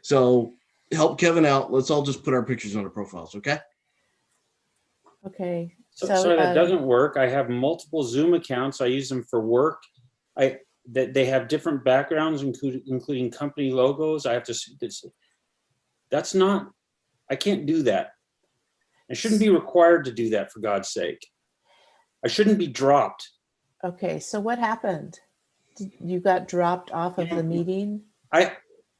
So help Kevin out. Let's all just put our pictures on our profiles, okay? Okay. So that doesn't work. I have multiple Zoom accounts. I use them for work. They have different backgrounds, including company logos. I have to. That's not. I can't do that. I shouldn't be required to do that, for God's sake. I shouldn't be dropped. Okay. So what happened? You got dropped off of the meeting?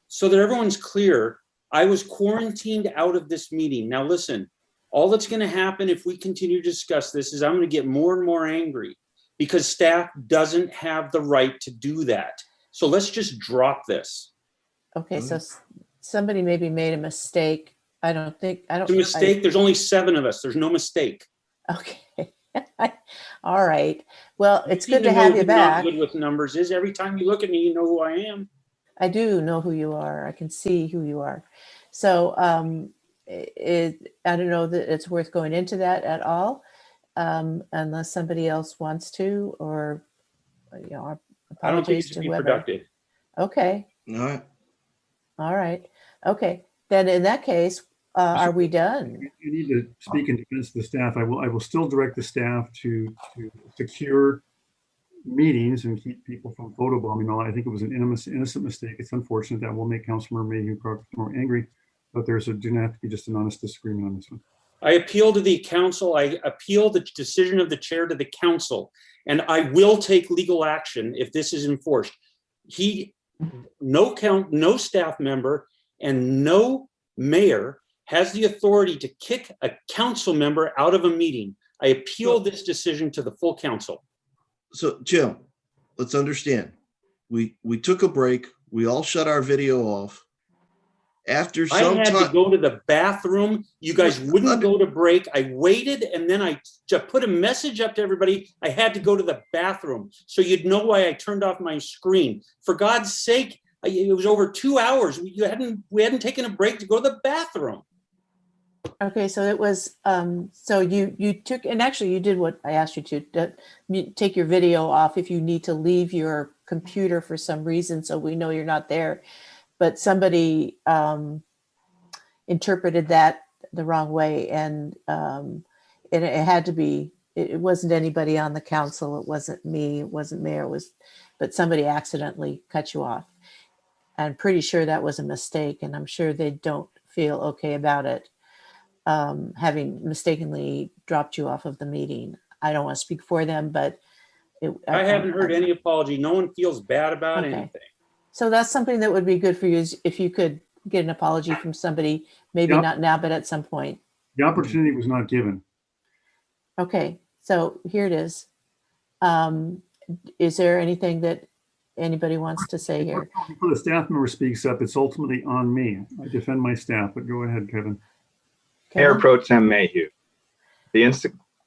So that everyone's clear, I was quarantined out of this meeting. Now listen, all that's going to happen if we continue to discuss this is I'm going to get more and more angry because staff doesn't have the right to do that. So let's just drop this. Okay, so somebody maybe made a mistake. It's a mistake. There's only 7 of us. There's no mistake. Okay. All right. Well, it's good to have you back. Good with numbers is every time you look at me, you know who I am. I do know who you are. I can see who you are. So I don't know that it's worth going into that at all, unless somebody else wants to, or I don't think it should be productive. Okay. All right. Okay. Then in that case, are we done? You need to speak in defense of the staff. I will still direct the staff to secure meetings and keep people from photobombing. I think it was an innocent mistake. It's unfortunate that will make Councilor Mayhew more angry, but there's didn't have to be just an honest disagreement on this one. I appeal to the council. I appeal the decision of the chair to the council, and I will take legal action if this is enforced. No staff member and no mayor has the authority to kick a council member out of a meeting. I appeal this decision to the full council. So Jim, let's understand. We took a break. We all shut our video off. After some I had to go to the bathroom. You guys wouldn't go to break. I waited, and then I just put a message up to everybody. I had to go to the bathroom. So you'd know why I turned off my screen. For God's sake, it was over 2 hours. We hadn't taken a break to go to the bathroom. Okay, so it was, so you took, and actually you did what I asked you to take your video off if you need to leave your computer for some reason, so we know you're not there. But somebody interpreted that the wrong way, and it had to be, it wasn't anybody on the council, it wasn't me, it wasn't mayor, but somebody accidentally cut you off. I'm pretty sure that was a mistake, and I'm sure they don't feel okay about it, having mistakenly dropped you off of the meeting. I don't want to speak for them, but I haven't heard any apology. No one feels bad about anything. So that's something that would be good for you, is if you could get an apology from somebody, maybe not now, but at some point. The opportunity was not given. Okay, so here it is. Is there anything that anybody wants to say here? Before the staff member speaks up, it's ultimately on me. I defend my staff, but go ahead, Kevin. Mayor Pro Tem Mayhew,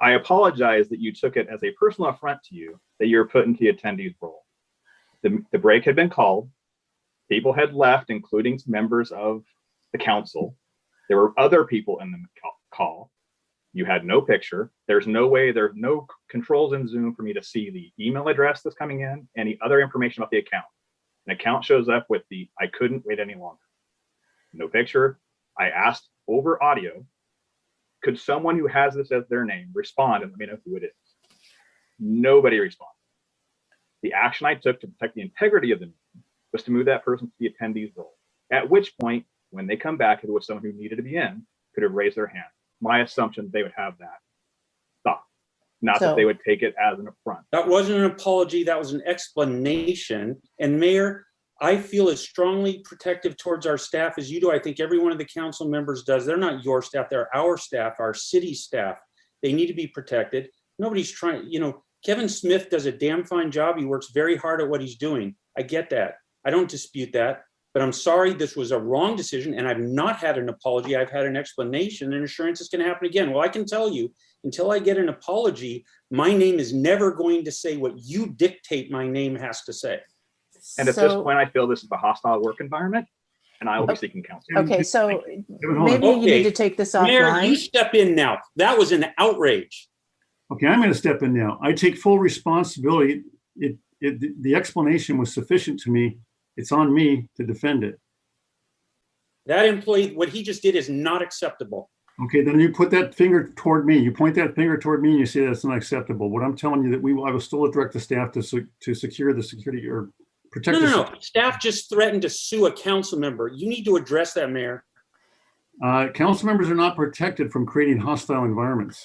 I apologize that you took it as a personal affront to you that you were put into the attendee's role. The break had been called. People had left, including members of the council. There were other people in the call. You had no picture. There's no way, there's no controls in Zoom for me to see the email address that's coming in, any other information about the account. An account shows up with I couldn't wait any longer. No picture. I asked over audio, could someone who has this as their name respond and let me know who it is? Nobody responded. The action I took to protect the integrity of the meeting was to move that person to the attendee's role. At which point, when they come back, if it was someone who needed to be in, could have raised their hand. My assumption, they would have that thought, not that they would take it as an affront. That wasn't an apology. That was an explanation. And Mayor, I feel as strongly protective towards our staff as you do. I think every one of the council members does. They're not your staff. They're our staff, our city staff. They need to be protected. Nobody's trying, Kevin Smith does a damn fine job. He works very hard at what he's doing. I get that. I don't dispute that, but I'm sorry, this was a wrong decision, and I've not had an apology. I've had an explanation and assurance it's going to happen again. Well, I can tell you, until I get an apology, my name is never going to say what you dictate my name has to say. And at this point, I feel this is a hostile work environment, and I will be seeking counsel. Okay, so maybe you need to take this offline. Mayor, you step in now. That was an outrage. Okay, I'm going to step in now. I take full responsibility. The explanation was sufficient to me. It's on me to defend it. That employee, what he just did is not acceptable. Okay, then you put that finger toward me. You point that finger toward me and you say that's not acceptable. What I'm telling you that I will still direct the staff to secure the security or protect. No. Staff just threatened to sue a council member. You need to address that, Mayor. Council members are not protected from creating hostile environments.